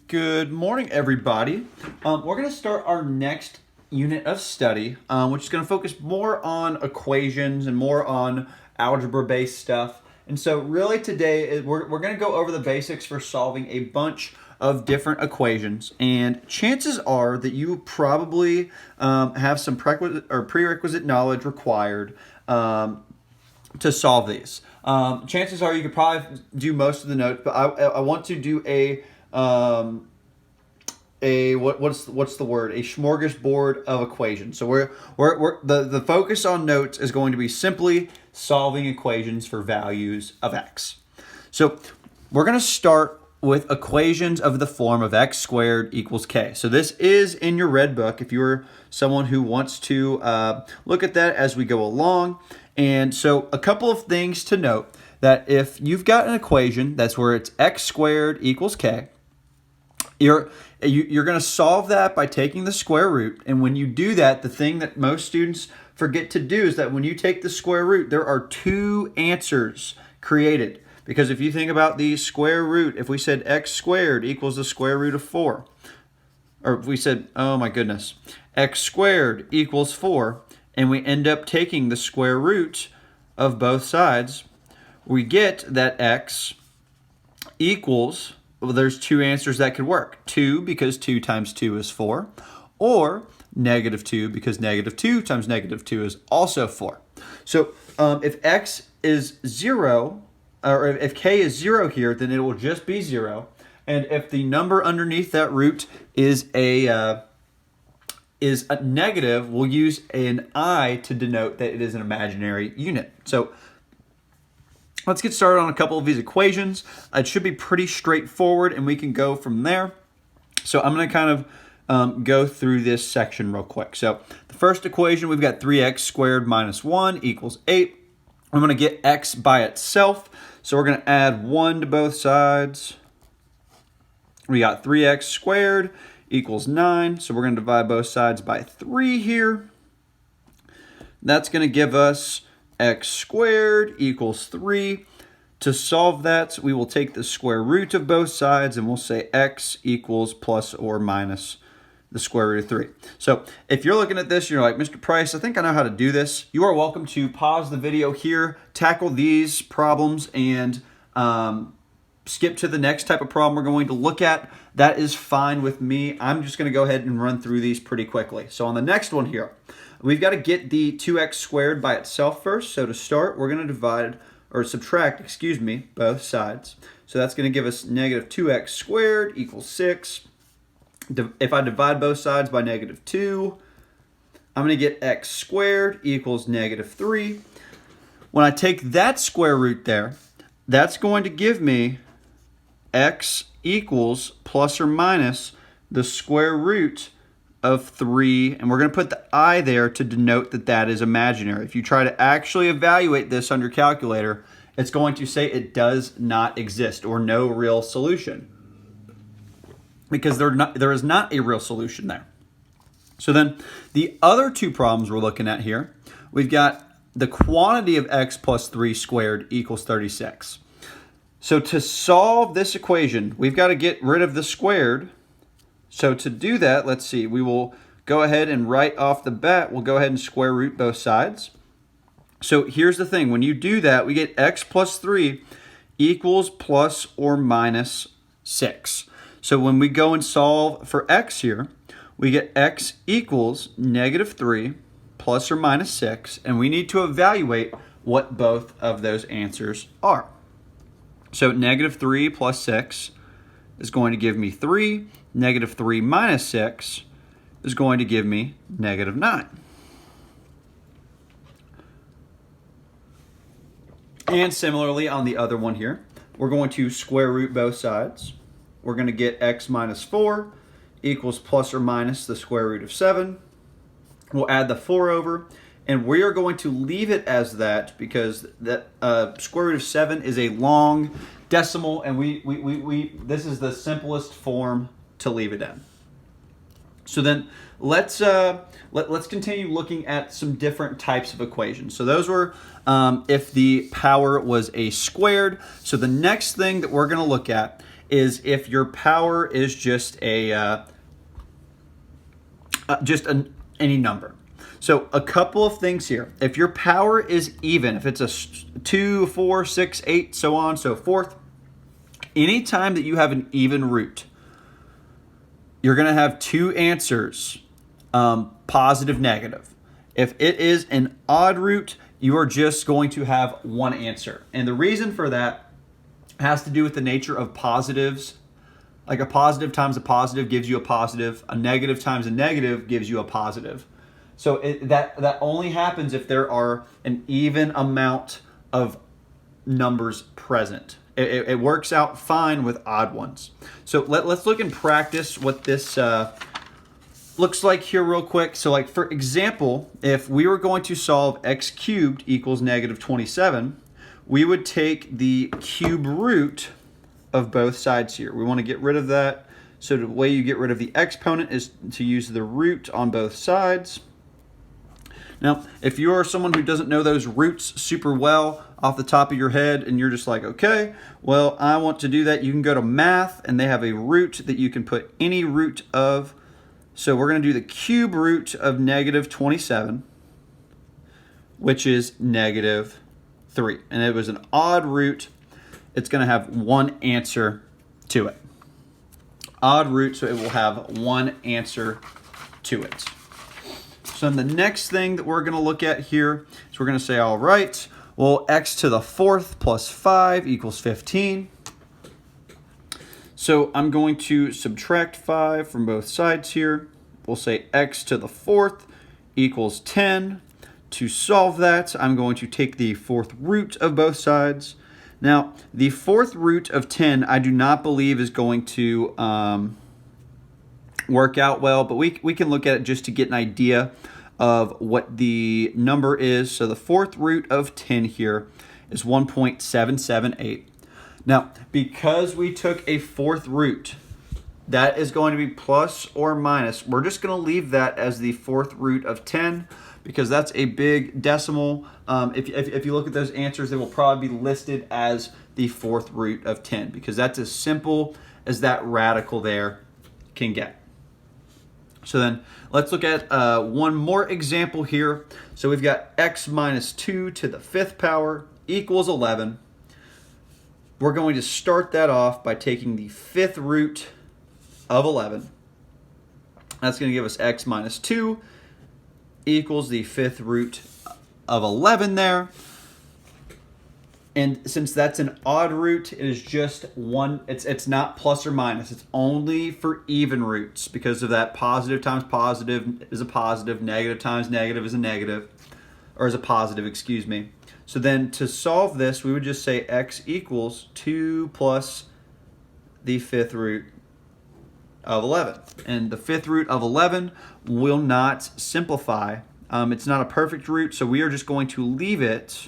Good morning, everybody. We're going to start our next unit of study, which is going to focus more on equations and more on algebra-based stuff. And so really today, we're going to go over the basics for solving a bunch of different equations. And chances are that you probably have some prerequisite knowledge required to solve these. Chances are you could probably do most of the notes, but I want to do what's the word? A smorgasbord of equations. So the focus on notes is going to be simply solving equations for values of x. So we're going to start with equations of the form of x squared equals k. So this is in your red book if you're someone who wants to look at that as we go along. And so a couple of things to note, that if you've got an equation that's where it's x squared equals k, you're going to solve that by taking the square root. And when you do that, the thing that most students forget to do is that when you take the square root, there are two answers created. Because if you think about the square root, if we said x squared equals the square root of 4, or if we said, oh my goodness, x squared equals 4, and we end up taking the square root of both sides, we get that x equals, well, there's two answers that could work. 2 because 2 times 2 is 4, or negative 2 because negative 2 times negative 2 is also 4. So if x is 0, or if k is 0 here, then it will just be 0. And if the number underneath that root is a negative, we'll use an I to denote that it is an imaginary unit. So let's get started on a couple of these equations. It should be pretty straightforward, and we can go from there. So I'm going to kind of go through this section real quick. So the first equation, we've got 3x squared minus 1 equals 8. I'm going to get x by itself. So we're going to add 1 to both sides. We got 3x squared equals 9. So we're going to divide both sides by 3 here. That's going to give us x squared equals 3. To solve that, we will take the square root of both sides and we'll say x equals plus or minus the square root of 3. So if you're looking at this, you're like, Mr. Price, I think I know how to do this. You are welcome to pause the video here, tackle these problems, and skip to the next type of problem we're going to look at. That is fine with me. I'm just going to go ahead and run through these pretty quickly. So on the next one here, we've got to get the 2x squared by itself first. So to start, we're going to subtract, both sides. So that's going to give us negative 2x squared equals 6. If I divide both sides by negative 2, I'm going to get x squared equals negative 3. When I take that square root there, that's going to give me x equals plus or minus the square root of 3, and we're going to put the I there to denote that that is imaginary. If you try to actually evaluate this on your calculator, it's going to say it does not exist or no real solution, because there is not a real solution there. So then the other two problems we're looking at here, we've got the quantity of x plus 3 squared equals 36. So to solve this equation, we've got to get rid of the squared. So to do that, let's see, we will go ahead and right off the bat, we'll go ahead and square root both sides. So here's the thing, when you do that, we get x plus 3 equals plus or minus 6. So when we go and solve for x here, we get x equals negative 3 plus or minus 6, and we need to evaluate what both of those answers are. So negative 3 plus 6 is going to give me 3. Negative 3 minus 6 is going to give me negative 9. And similarly on the other one here, we're going to square root both sides. We're going to get x minus 4 equals plus or minus the square root of 7. We'll add the 4 over, and we are going to leave it as that because that square root of 7 is a long decimal, and this is the simplest form to leave it in. So then let's continue looking at some different types of equations. So those were if the power was a squared. So the next thing that we're going to look at is if your power is just any number. So a couple of things here. If your power is even, if it's a 2, 4, 6, 8, so on and so forth, anytime that you have an even root, you're going to have two answers, positive, negative. If it is an odd root, you are just going to have one answer. And the reason for that has to do with the nature of positives. Like a positive times a positive gives you a positive. A negative times a negative gives you a positive. So that only happens if there are an even amount of numbers present. It works out fine with odd ones. So let's look and practice what this looks like here real quick. So like for example, if we were going to solve x cubed equals negative 27, we would take the cube root of both sides here. We want to get rid of that. So the way you get rid of the exponent is to use the root on both sides. Now, if you are someone who doesn't know those roots super well off the top of your head and you're just like, okay, well, I want to do that, you can go to math and they have a root that you can put any root of. So we're going to do the cube root of negative 27, which is negative 3. And it was an odd root. It's going to have one answer to it. Odd root, so it will have one answer to it. So then the next thing that we're going to look at here is we're going to say, all right, well, x to the 4th plus 5 equals 15. So I'm going to subtract 5 from both sides here. We'll say x to the 4th equals 10. To solve that, I'm going to take the 4th root of both sides. Now, the 4th root of 10, I do not believe is going to work out well, but we can look at it just to get an idea of what the number is. So the 4th root of 10 here is 1.778. Now, because we took a 4th root, that is going to be plus or minus. We're just going to leave that as the 4th root of 10 because that's a big decimal. If you look at those answers, they will probably be listed as the 4th root of 10 because that's as simple as that radical there can get. So then let's look at one more example here. So we've got x minus 2 to the 5th power equals 11. We're going to start that off by taking the 5th root of 11. That's going to give us x minus 2 equals the 5th root of 11 there. And since that's an odd root, it is just one, it's not plus or minus. It's only for even roots because of that positive times positive is a positive, negative times negative is a negative, or is a positive, excuse me. So then to solve this, we would just say x equals 2 plus the 5th root of 11. And the 5th root of 11 will not simplify. It's not a perfect root, so we are just going to leave it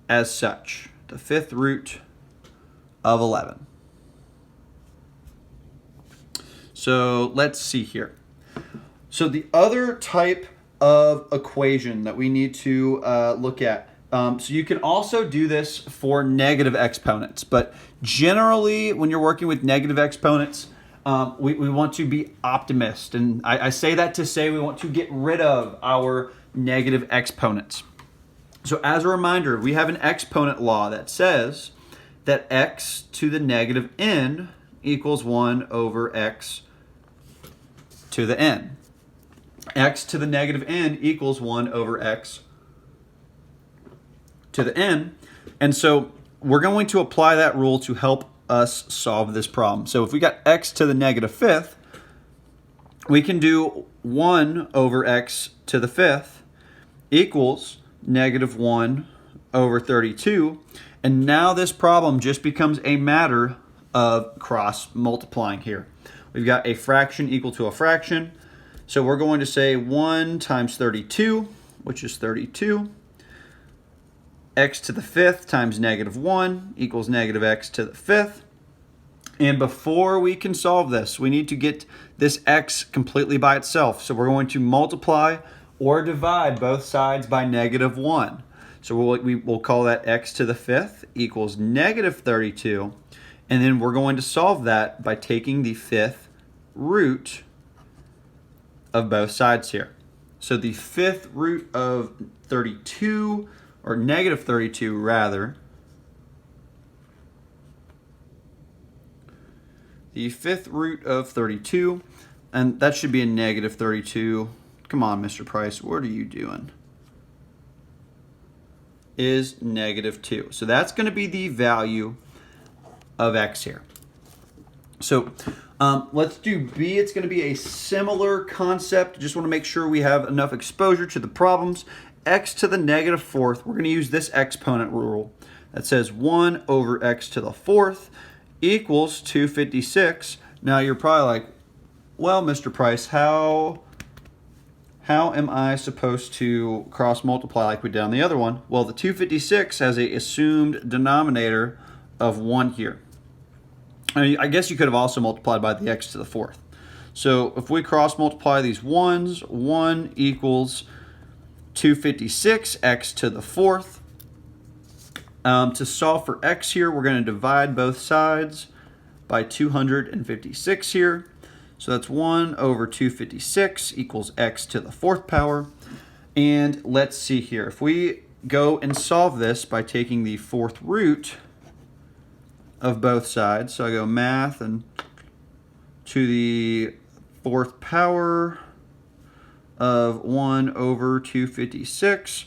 as such, the 5th root of 11. So let's see here. So the other type of equation that we need to look at, so you can also do this for negative exponents, but generally when you're working with negative exponents, we want to be optimist. And I say that to say we want to get rid of our negative exponents. So as a reminder, we have an exponent law that says that x to the negative n equals 1 over x to the n. X to the negative n equals 1 over x to the n. And so we're going to apply that rule to help us solve this problem. So if we got x to the negative 5th, we can do 1 over x to the 5th equals negative 1 over 32. And now this problem just becomes a matter of cross multiplying here. We've got a fraction equal to a fraction. So we're going to say 1 times 32, which is 32. X to the 5th times negative 1 equals negative x to the 5th. And before we can solve this, we need to get this x completely by itself. So we're going to multiply or divide both sides by negative 1. So we'll call that x to the 5th equals negative 32. And then we're going to solve that by taking the fifth root of both sides here. So the fifth root of 32, or negative 32 rather, the fifth root of 32, and that should be a negative 32. Come on, Mr. Price, what are you doing? Is negative 2. So that's going to be the value of x here. So let's do b. It's going to be a similar concept. Just want to make sure we have enough exposure to the problems. X to the negative fourth, we're going to use this exponent rule that says 1 over x to the fourth equals 256. Now you're probably like, well, Mr. Price, how am I supposed to cross multiply like we did on the other one? Well, the 256 has a assumed denominator of 1 here. I guess you could have also multiplied by the x to the fourth. So if we cross multiply these ones, 1 equals 256 x to the fourth. To solve for x here, we're going to divide both sides by 256 here. So that's 1 over 256 equals x to the fourth power. And let's see here. If we go and solve this by taking the fourth root of both sides, so I go math and to the fourth power of 1 over 256,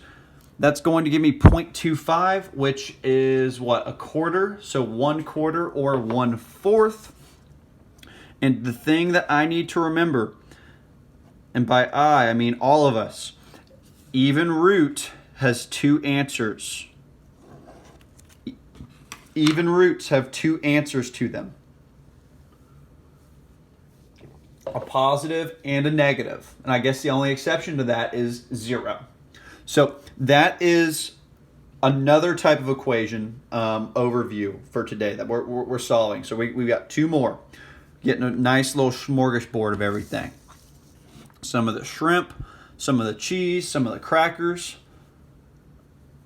that's going to give me 0.25, which is what, a quarter? So 1/4 or 1/4. And the thing that I need to remember, and by I mean all of us, even root has two answers. Even roots have two answers to them. A positive and a negative. And I guess the only exception to that is 0. So that is another type of equation overview for today that we're solving. So we've got two more. Getting a nice little smorgasbord of everything. Some of the shrimp, some of the cheese, some of the crackers,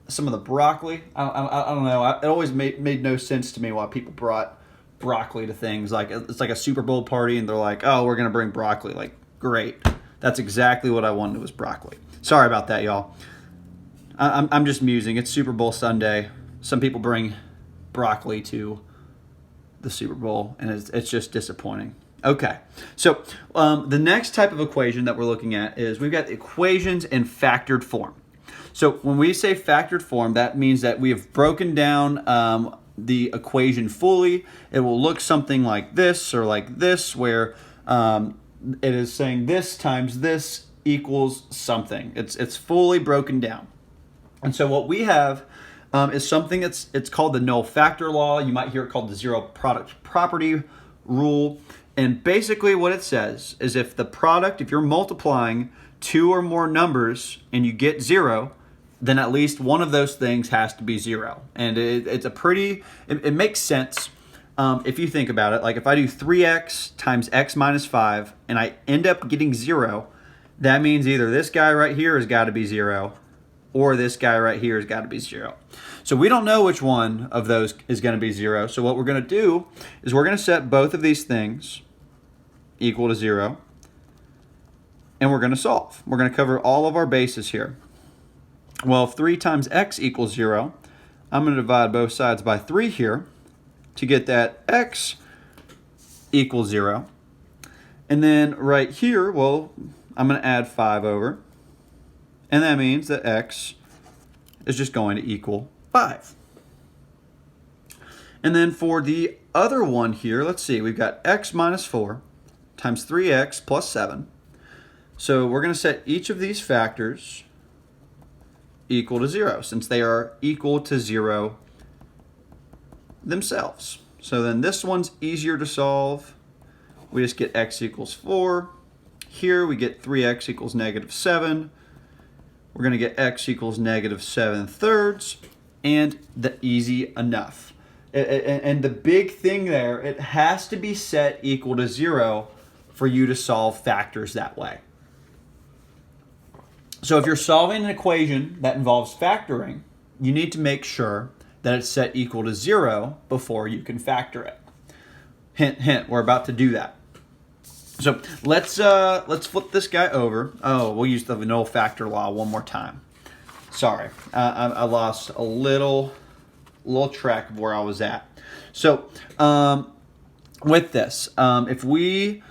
some of the broccoli. I don't know. It always made no sense to me why people brought broccoli to things. Like, it's like a Super Bowl party and they're like, oh, we're going to bring broccoli. Like, great. That's exactly what I wanted, was broccoli. Sorry about that, y'all. I'm just musing. It's Super Bowl Sunday. Some people bring broccoli to the Super Bowl, and it's just disappointing. Okay, so the next type of equation that we're looking at is we've got equations in factored form. So when we say factored form, that means that we have broken down the equation fully. It will look something like this or like this, where it is saying this times this equals something. It's fully broken down. And so what we have is something it's called the null factor law. You might hear it called the zero product property rule. And basically what it says is if you're multiplying two or more numbers and you get 0, then at least one of those things has to be 0. And it makes sense if you think about it. Like if I do 3x times x minus 5 and I end up getting 0, that means either this guy right here has got to be 0 or this guy right here has got to be 0. So we don't know which one of those is going to be 0. So what we're going to do is we're going to set both of these things equal to 0. And we're going to solve. We're going to cover all of our bases here. Well, if 3 times x equals 0, I'm going to divide both sides by 3 here to get that x equals 0. And then right here, well, I'm going to add 5 over. And that means that x is just going to equal 5. And then for the other one here, let's see, we've got x minus 4 times 3x plus 7. So we're going to set each of these factors equal to 0, since they are equal to 0 themselves. So then this one's easier to solve. We just get x equals 4. Here we get 3x equals negative 7. We're going to get x equals negative 7/3, and easy enough. And the big thing there, it has to be set equal to 0 for you to solve factors that way. So if you're solving an equation that involves factoring, you need to make sure that it's set equal to 0 before you can factor it. Hint, hint, we're about to do that. So let's flip this guy over. Oh, we'll use the null factor law one more time. Sorry, I lost a little track of where I was at. So with this, if we've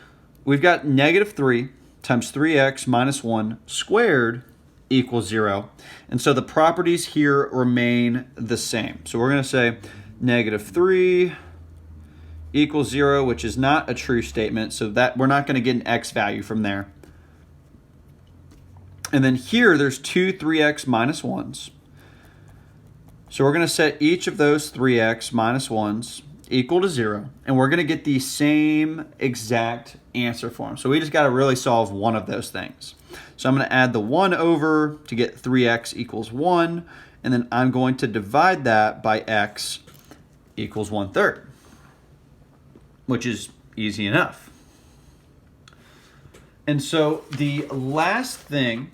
got -3 times 3x minus 1 squared equals 0. And so the properties here remain the same. So we're going to say -3 equals 0, which is not a true statement, so that we're not going to get an x value from there. And then here there's two 3x minus 1s. So we're going to set each of those 3x minus 1s equal to 0, and we're going to get the same exact answer for them. So we just got to really solve one of those things. So I'm going to add the 1 over to get 3x equals 1, and then I'm going to divide that by x equals 1/3, which is easy enough. And so the last thing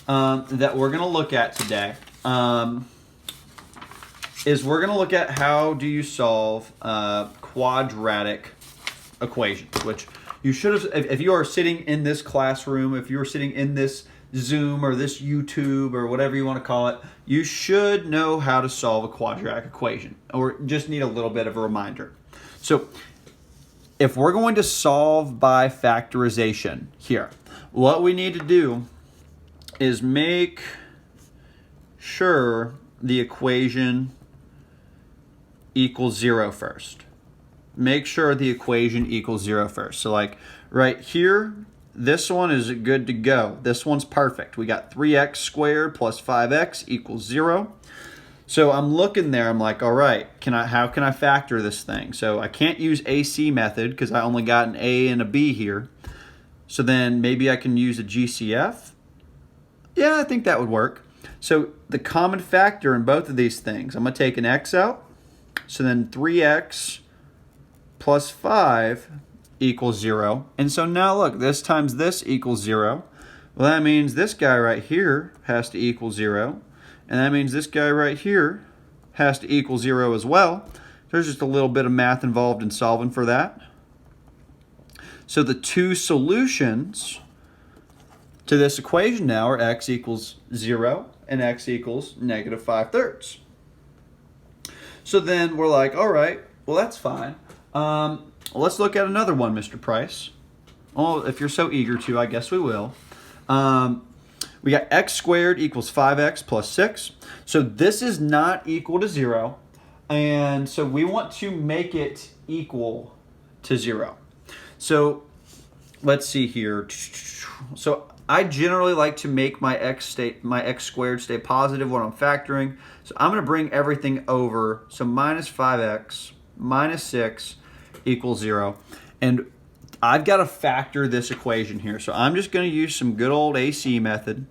that we're going to look at today is we're going to look at how do you solve quadratic equations, which you should have, if you are sitting in this classroom, if you're sitting in this Zoom or this YouTube or whatever you want to call it, you should know how to solve a quadratic equation, or just need a little bit of a reminder. So if we're going to solve by factorization here, what we need to do is make sure the equation equals 0 first. Make sure the equation equals 0 first. So like right here, this one is good to go. This one's perfect. We got 3x squared plus 5x equals 0. So I'm looking there, I'm like, all right, how can I factor this thing? So I can't use AC method because I only got an A and a B here. So then maybe I can use a GCF. Yeah, I think that would work. So the common factor in both of these things, I'm going to take an x out. So then 3x plus 5 equals 0. And so now look, this times this equals 0. Well, that means this guy right here has to equal 0. And that means this guy right here has to equal 0 as well. There's just a little bit of math involved in solving for that. So the two solutions to this equation now are x equals 0 and x equals -5/3. So then we're like, all right, well, that's fine. Let's look at another one, Mr. Price. Oh, if you're so eager to, I guess we will. We got x squared equals 5x plus 6. So this is not equal to 0. And so we want to make it equal to 0. So let's see here. So I generally like to make my x squared stay positive when I'm factoring. So I'm going to bring everything over. So minus 5x minus 6 equals 0. And I've got to factor this equation here. So I'm just going to use some good old AC method.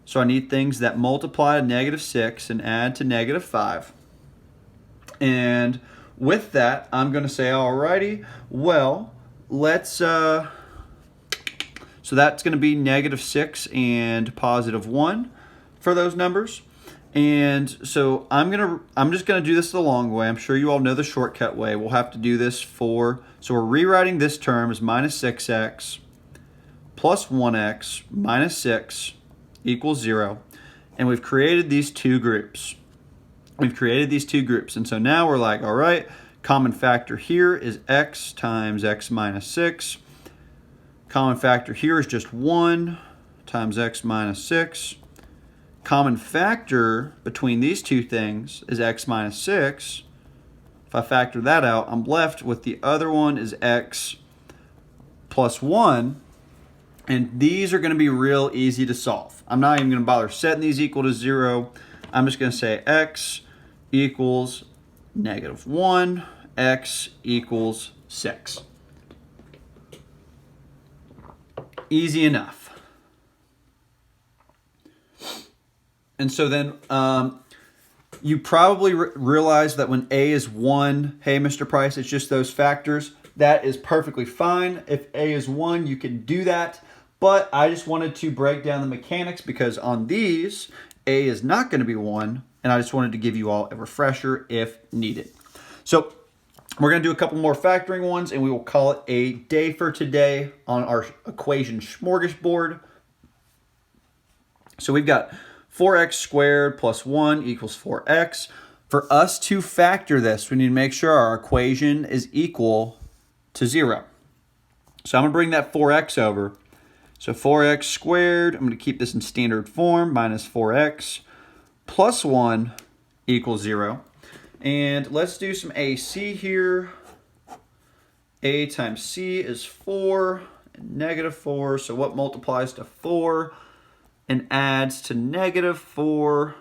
So I need things that multiply to -6 and add to -5. And with that, I'm going to say, alrighty, well, let's, so that's going to be -6 and +1 for those numbers. And so I'm just going to do this the long way. I'm sure you all know the shortcut way. We'll have to do this so we're rewriting this term as -6x plus 1x minus 6 equals 0. And we've created these two groups. And so now we're like, all right, common factor here is x times x minus 6. Common factor here is just 1 times x minus 6. Common factor between these two things is x minus 6. If I factor that out, I'm left with the other one is x plus 1. And these are going to be real easy to solve. I'm not even going to bother setting these equal to 0. I'm just going to say x equals -1, x equals 6. Easy enough. And so then you probably realize that when A is 1, hey, Mr. Price, it's just those factors. That is perfectly fine. If A is 1, you can do that. But I just wanted to break down the mechanics because on these, A is not going to be 1. And I just wanted to give you all a refresher if needed. So We're going to do a couple more factoring ones, and we will call it a day for today on our equation smorgasbord. So we've got 4x squared plus 1 equals 4x. For us to factor this, we need to make sure our equation is equal to 0. So I'm going to bring that 4x over. So 4x squared, I'm going to keep this in standard form, minus 4x plus 1 equals 0. And let's do some AC here. A times C is 4, and negative 4. So what multiplies to 4 and adds to negative 4?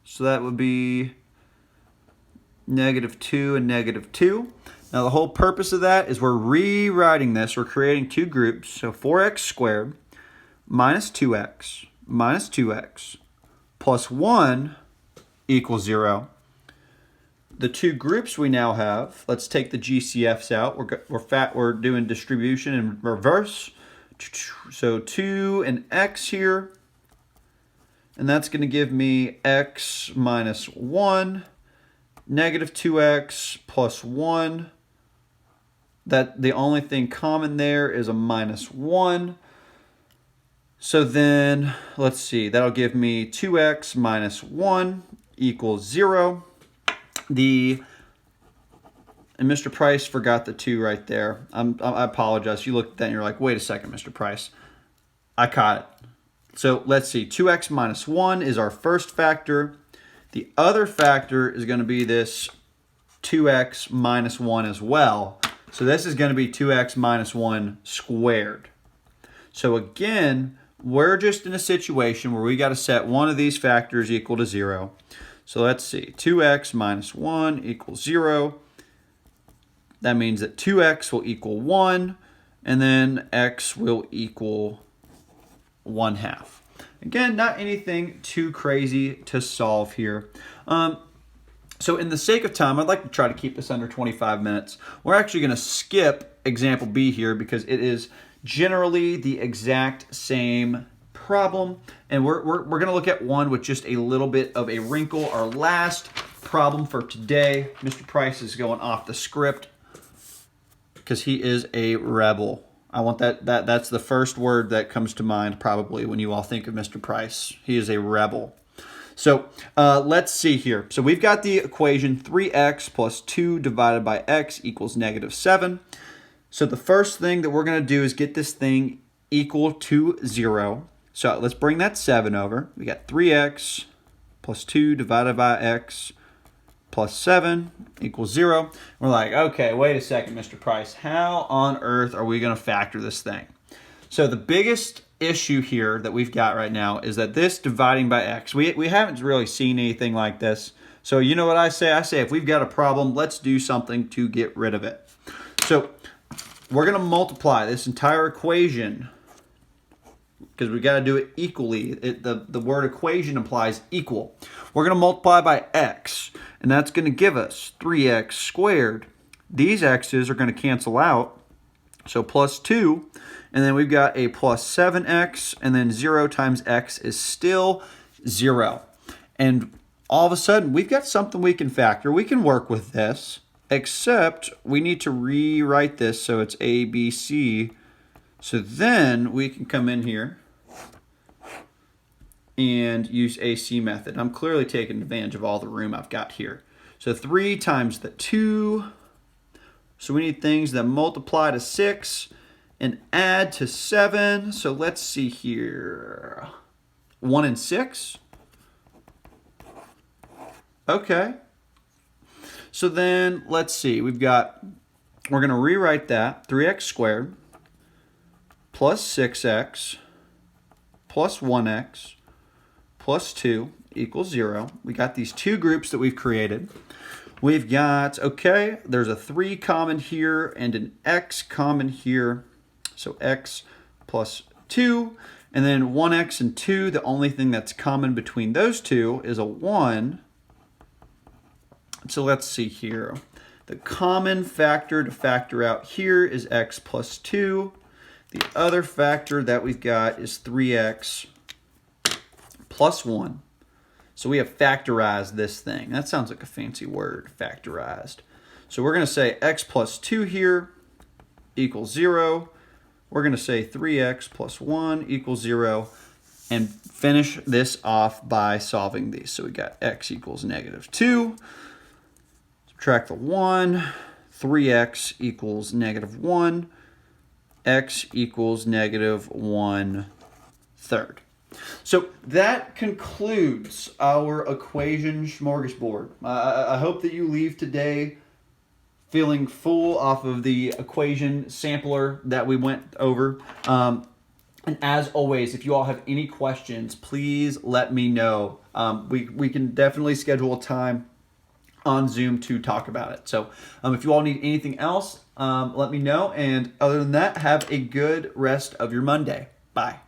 So that would be negative 2 and negative 2. Now the whole purpose of that is we're rewriting this. We're creating two groups. So 4x squared minus 2x plus 1 equals 0. The two groups we now have, let's take the GCFs out. We're doing distribution in reverse. So 2 and x here. And that's going to give me x minus 1, negative 2x plus 1. That the only thing common there is a minus 1. So then, let's see, that'll give me 2x minus 1 equals 0. And Mr. Price forgot the 2 right there. I apologize. You looked at that and you're like, wait a second, Mr. Price. I caught it. So let's see, 2x minus 1 is our first factor. The other factor is going to be this 2x minus 1 as well. So this is going to be 2x minus 1 squared. So again, we're just in a situation where we got to set one of these factors equal to 0. So let's see, 2x minus 1 equals 0. That means that 2x will equal 1, and then x will equal 1/2. Again, not anything too crazy to solve here. So in the sake of time, I'd like to try to keep this under 25 minutes. We're actually going to skip example B here because it is generally the exact same problem, and we're going to look at one with just a little bit of a wrinkle. Our last problem for today, Mr. Price is going off the script because he is a rebel. I want that's the first word that comes to mind probably when you all think of Mr. Price. He is a rebel. So let's see here. So we've got the equation 3x plus 2 divided by x equals negative 7. So the first thing that we're going to do is get this thing equal to 0. So let's bring that 7 over. We got 3x plus 2 divided by x plus 7 equals 0. We're like, okay, wait a second, Mr. Price. How on earth are we going to factor this thing? So the biggest issue here that we've got right now is that this dividing by x, we haven't really seen anything like this. So you know what I say? I say if we've got a problem, let's do something to get rid of it. So we're going to multiply this entire equation because we got to do it equally. The word equation implies equal. We're going to multiply by x, and that's going to give us 3x squared. These x's are going to cancel out, so plus 2, and then we've got a plus 7x, and then 0 times x is still 0. And all of a sudden, we've got something we can factor. We can work with this, except we need to rewrite this so it's a, b, c. So then we can come in here and use AC method. I'm clearly taking advantage of all the room I've got here. So 3 times the 2. So we need things that multiply to 6 and add to 7. So let's see here. 1 and 6. Okay. So then let's see. We're going to rewrite that. 3x squared plus 6x plus 1x plus 2 equals 0. We got these two groups that we've created. We've got, okay, there's a 3 common here and an x common here. So x plus 2. And then 1x and 2, the only thing that's common between those two is a 1. So let's see here. The common factor to factor out here is x plus 2. The other factor that we've got is 3x plus 1. So we have factorized this thing. That sounds like a fancy word, factorized. So we're going to say x plus 2 here equals 0. We're going to say 3x plus 1 equals 0. And finish this off by solving these. So we got x equals negative 2. Subtract the 1. 3x equals negative 1. X equals negative 1/3. So that concludes our equation smorgasbord. I hope that you leave today feeling full off of the equation sampler that we went over. And as always, if you all have any questions, please let me know. We can definitely schedule a time on Zoom to talk about it. So if you all need anything else, let me know. And other than that, have a good rest of your Monday. Bye.